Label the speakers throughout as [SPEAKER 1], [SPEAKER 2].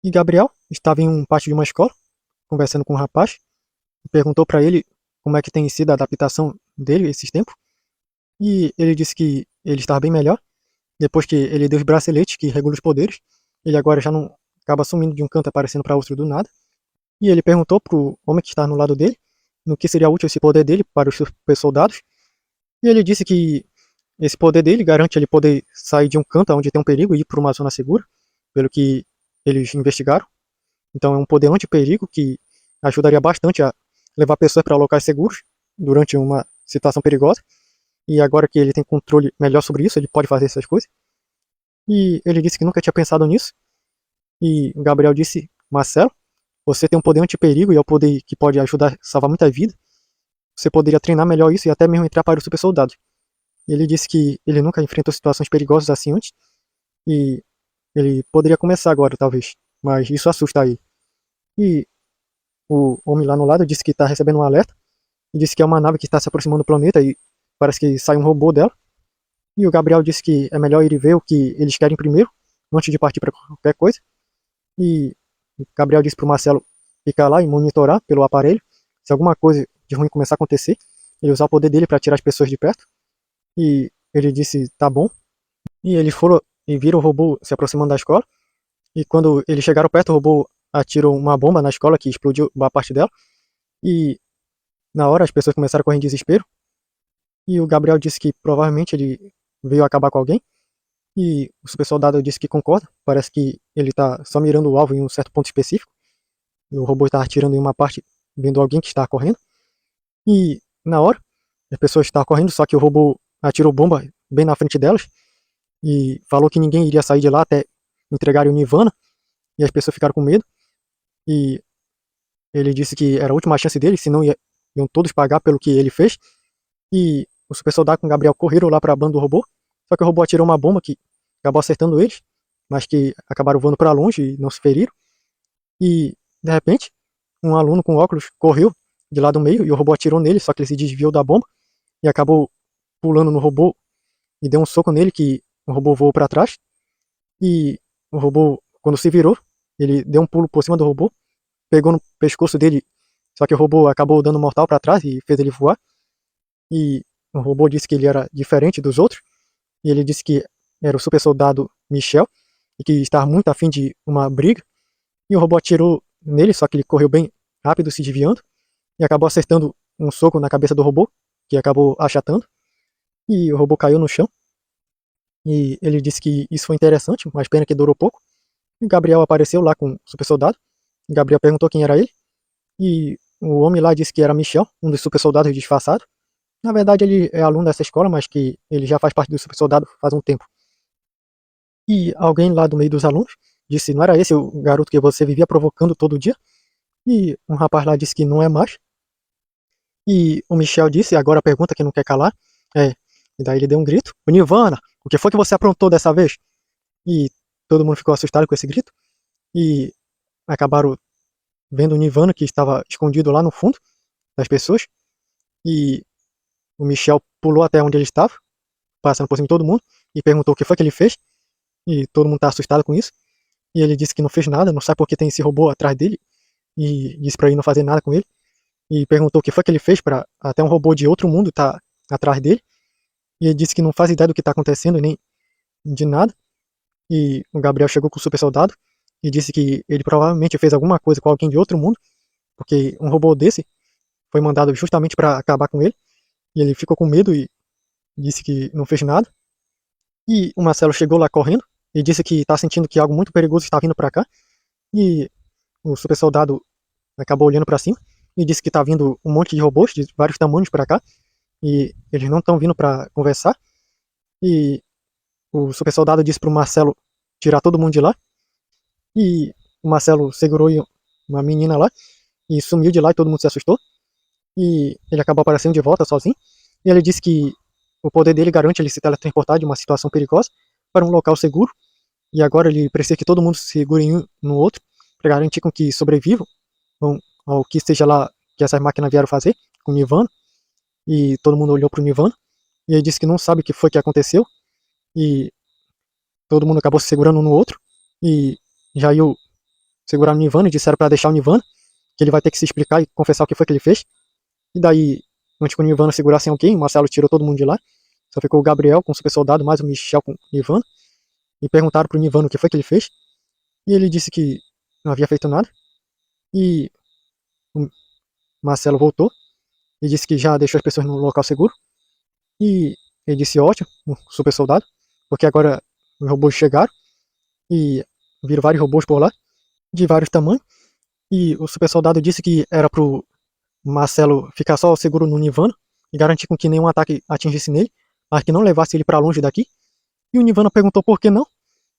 [SPEAKER 1] E Gabriel estava em um pátio de uma escola, conversando com um rapaz, e perguntou para ele como é que tem sido a adaptação dele esses tempos. E ele disse que ele estava bem melhor, depois que ele deu os braceletes que regulam os poderes. Ele agora já não acaba sumindo de um canto, aparecendo para outro do nada. E ele perguntou pro homem que está no lado dele no que seria útil esse poder dele para os super soldados. E ele disse que esse poder dele garante ele poder sair de um canto onde tem um perigo e ir para uma zona segura, pelo que eles investigaram. Então é um poder anti-perigo que ajudaria bastante a levar pessoas para locais seguros durante uma situação perigosa. E agora que ele tem controle melhor sobre isso, ele pode fazer essas coisas. E ele disse que nunca tinha pensado nisso. E o Gabriel disse: Marcelo, você tem um poder anti-perigo e é um poder que pode ajudar a salvar muita vida. Você poderia treinar melhor isso e até mesmo entrar para o super soldado. E ele disse que ele nunca enfrentou situações perigosas assim antes. E ele poderia começar agora, talvez. Mas isso assusta ele. E o homem lá no lado disse que está recebendo um alerta. E disse que é uma nave que está se aproximando do planeta e parece que sai um robô dela. E o Gabriel disse que é melhor ir ver o que eles querem primeiro, antes de partir para qualquer coisa. E o Gabriel disse para o Marcelo ficar lá e monitorar pelo aparelho. Se alguma coisa de ruim começar a acontecer, ele usar o poder dele para tirar as pessoas de perto. E ele disse, tá bom. E eles foram e viram o robô se aproximando da escola. E quando eles chegaram perto, o robô atirou uma bomba na escola que explodiu boa parte dela. E na hora as pessoas começaram a correr em desespero. E o Gabriel disse que provavelmente ele veio acabar com alguém. E o super soldado disse que concorda. Parece que ele tá só mirando o alvo em um certo ponto específico. E o robô está atirando em uma parte, vendo alguém que está correndo. E na hora, as pessoas estavam correndo, só que o robô atirou bomba bem na frente delas. E falou que ninguém iria sair de lá até entregarem o Nirvana. E as pessoas ficaram com medo. E ele disse que era a última chance dele, senão iam todos pagar pelo que ele fez. E o super soldado com o Gabriel correram lá para a banda do robô. Só que o robô atirou uma bomba que acabou acertando eles, mas que acabaram voando para longe e não se feriram. E, de repente, um aluno com óculos correu de lá do meio e o robô atirou nele, só que ele se desviou da bomba e acabou pulando no robô e deu um soco nele que o robô voou para trás. E o robô, quando se virou, ele deu um pulo por cima do robô, pegou no pescoço dele, só que o robô acabou dando um mortal para trás e fez ele voar. E o robô disse que ele era diferente dos outros, e ele disse que era o super soldado Michel, e que estava muito afim de uma briga. E o robô atirou nele, só que ele correu bem rápido, se desviando, e acabou acertando um soco na cabeça do robô, que acabou achatando, e o robô caiu no chão. E ele disse que isso foi interessante, mas pena que durou pouco. E o Gabriel apareceu lá com o super soldado. O Gabriel perguntou quem era ele, e o homem lá disse que era Michel, um dos super soldados disfarçados. Na verdade, ele é aluno dessa escola, mas que ele já faz parte do super soldado faz um tempo. E alguém lá do meio dos alunos disse, não era esse o garoto que você vivia provocando todo dia? E um rapaz lá disse que não é mais. E o Michel disse, agora a pergunta que não quer calar, é, e daí ele deu um grito, o Nirvana, o que foi que você aprontou dessa vez? E todo mundo ficou assustado com esse grito, e acabaram vendo o Nirvana que estava escondido lá no fundo das pessoas, e o Michel pulou até onde ele estava, passando por cima de todo mundo, e perguntou o que foi que ele fez, e todo mundo tá assustado com isso, e ele disse que não fez nada, não sabe porque tem esse robô atrás dele, e disse pra ele não fazer nada com ele, e perguntou o que foi que ele fez para até um robô de outro mundo tá atrás dele, e ele disse que não faz ideia do que tá acontecendo, nem de nada, e o Gabriel chegou com o super soldado, e disse que ele provavelmente fez alguma coisa com alguém de outro mundo, porque um robô desse foi mandado justamente para acabar com ele, e ele ficou com medo e disse que não fez nada, e o Marcelo chegou lá correndo, e disse que tá sentindo que algo muito perigoso está vindo para cá, e o super soldado acabou olhando para cima, e disse que tá vindo um monte de robôs de vários tamanhos para cá, e eles não estão vindo para conversar, e o super soldado disse pro Marcelo tirar todo mundo de lá, e o Marcelo segurou uma menina lá, e sumiu de lá e todo mundo se assustou, e ele acabou aparecendo de volta sozinho, e ele disse que o poder dele garante ele se teletransportar de uma situação perigosa para um local seguro, e agora ele precisa que todo mundo se segure um no outro, para garantir com que sobrevivam ao que seja lá que essas máquinas vieram fazer, com o Nirvana, e todo mundo olhou pro Nirvana, e ele disse que não sabe o que foi que aconteceu, e todo mundo acabou se segurando um no outro, e Jair seguraram o Nirvana e disseram pra deixar o Nirvana, que ele vai ter que se explicar e confessar o que foi que ele fez. E daí, antes que o Nirvana segurasse alguém, o Marcelo tirou todo mundo de lá. Só ficou o Gabriel com o super soldado, mais o Michel com o Nirvana. E perguntaram pro Nirvana o que foi que ele fez. E ele disse que não havia feito nada. E o Marcelo voltou e disse que já deixou as pessoas no local seguro. E ele disse ótimo, o super soldado, porque agora os robôs chegaram e viram vários robôs por lá, de vários tamanhos. E o super soldado disse que era pro Marcelo ficar só seguro no Nirvana e garantir com que nenhum ataque atingisse nele, mas que não levasse ele para longe daqui. E o Nirvana perguntou por que não.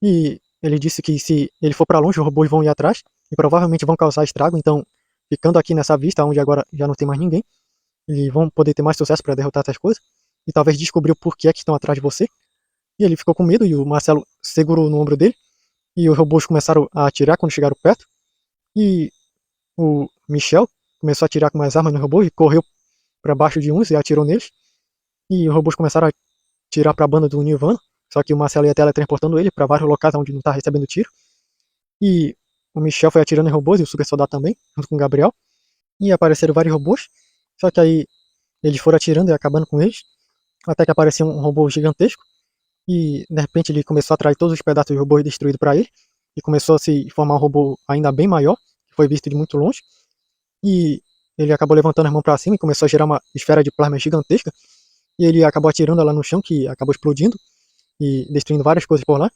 [SPEAKER 1] E ele disse que se ele for para longe, os robôs vão ir atrás e provavelmente vão causar estrago. Então, ficando aqui nessa vista, onde agora já não tem mais ninguém, eles vão poder ter mais sucesso para derrotar essas coisas. E talvez descobrir o porquê que estão atrás de você. E ele ficou com medo e o Marcelo segurou no ombro dele. E os robôs começaram a atirar quando chegaram perto. E o Michel começou a atirar com mais armas no robô e correu para baixo de uns e atirou neles. E os robôs começaram a atirar para a banda do Nirvana. Só que o Marcelo ia teletransportando ele para vários locais onde não estava recebendo tiro. E o Michel foi atirando em robôs e o super soldado também, junto com o Gabriel. E apareceram vários robôs. Só que aí eles foram atirando e acabando com eles. Até que apareceu um robô gigantesco. E de repente ele começou a atrair todos os pedaços de robôs destruídos para ele. E começou a se formar um robô ainda bem maior, que foi visto de muito longe. E ele acabou levantando as mãos para cima e começou a gerar uma esfera de plasma gigantesca. E ele acabou atirando ela no chão, que acabou explodindo e destruindo várias coisas por lá.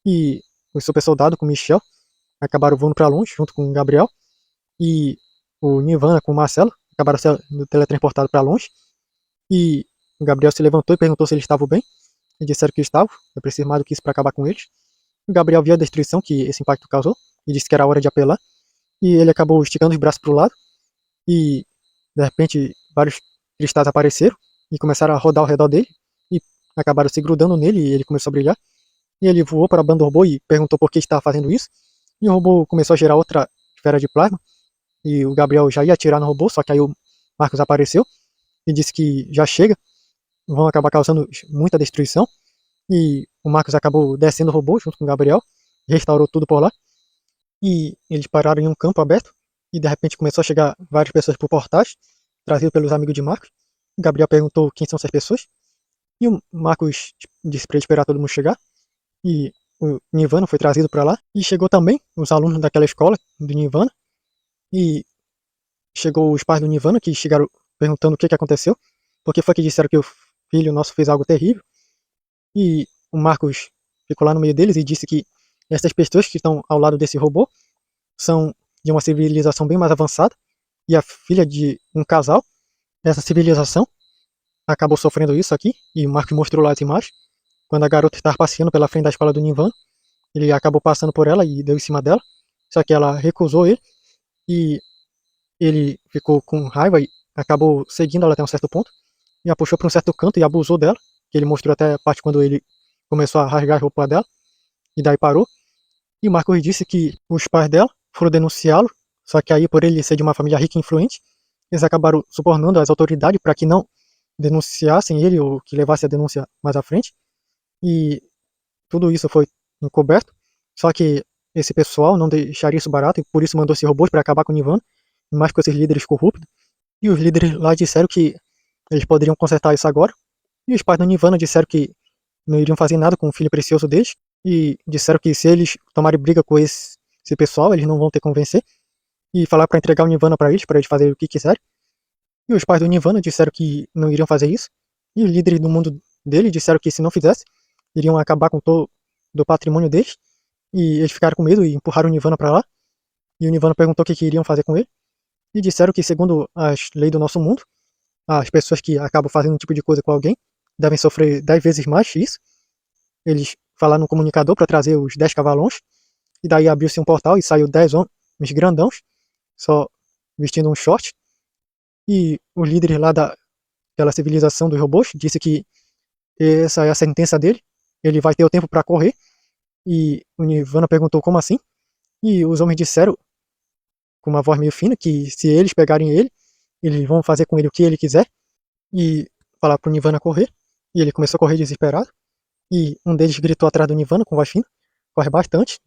[SPEAKER 1] E o super soldado com o Michel acabaram voando para longe, junto com o Gabriel. E o Nirvana com o Marcelo acabaram sendo teletransportados para longe. E o Gabriel se levantou e perguntou se eles estavam bem. E disseram que estavam, eu preciso mais do que isso para acabar com eles. O Gabriel viu a destruição que esse impacto causou e disse que era hora de apelar. E ele acabou esticando os braços para o lado. E de repente vários cristais apareceram e começaram a rodar ao redor dele. E acabaram se grudando nele e ele começou a brilhar. E ele voou para a banda do robô e perguntou por que estava fazendo isso. E o robô começou a gerar outra esfera de plasma. E o Gabriel já ia atirar no robô, só que aí o Marcos apareceu e disse que já chega, vão acabar causando muita destruição. E o Marcos acabou descendo o robô junto com o Gabriel, restaurou tudo por lá. E eles pararam em um campo aberto. E de repente começou a chegar várias pessoas por portais, trazido pelos amigos de Marcos. O Gabriel perguntou quem são essas pessoas. E o Marcos disse para ele esperar todo mundo chegar. E o Nirvana foi trazido para lá. E chegou também os alunos daquela escola do Nirvana. E chegou os pais do Nirvana que chegaram perguntando o que aconteceu. Porque foi que disseram que o filho nosso fez algo terrível. E o Marcos ficou lá no meio deles e disse que essas pessoas que estão ao lado desse robô são de uma civilização bem mais avançada. E a filha de um casal dessa civilização acabou sofrendo isso aqui. E o Marcos mostrou lá as imagens. Quando a garota estava passeando pela frente da escola do Nirvana, ele acabou passando por ela e deu em cima dela. Só que ela recusou ele. E ele ficou com raiva e acabou seguindo ela até um certo ponto. E a puxou para um certo canto e abusou dela. Que ele mostrou até a parte quando ele começou a rasgar a roupa dela. E daí parou. E o Marcos disse que os pais dela foram denunciá-lo. Só que aí, por ele ser de uma família rica e influente, eles acabaram subornando as autoridades para que não denunciassem ele ou que levasse a denúncia mais à frente. E tudo isso foi encoberto. Só que esse pessoal não deixaria isso barato e por isso mandou esses robôs para acabar com o Nirvana. E mais com esses líderes corruptos. E os líderes lá disseram que eles poderiam consertar isso agora. E os pais do Nirvana disseram que não iriam fazer nada com o filho precioso deles. E disseram que se eles tomarem briga com esse pessoal, eles não vão ter como vencer. E falaram para entregar o Nirvana para eles fazerem o que quiserem. E os pais do Nirvana disseram que não iriam fazer isso. E os líderes do mundo dele disseram que se não fizesse, iriam acabar com todo o patrimônio deles. E eles ficaram com medo e empurraram o Nirvana para lá. E o Nirvana perguntou o que iriam fazer com ele. E disseram que, segundo as leis do nosso mundo, as pessoas que acabam fazendo um tipo de coisa com alguém devem sofrer 10 vezes mais isso. Eles falaram no comunicador para trazer os 10 cavalões. E daí abriu-se um portal e saiu 10 homens grandãos, só vestindo um short. E os líderes lá daquela civilização dos robôs disse que essa é a sentença dele. Ele vai ter o tempo para correr. E o Nirvana perguntou como assim. E os homens disseram, com uma voz meio fina, que se eles pegarem ele, eles vão fazer com ele o que ele quiser. E falar pro Nirvana correr. E ele começou a correr desesperado. E um deles gritou atrás do Nirvana com voz fina. Corre bastante.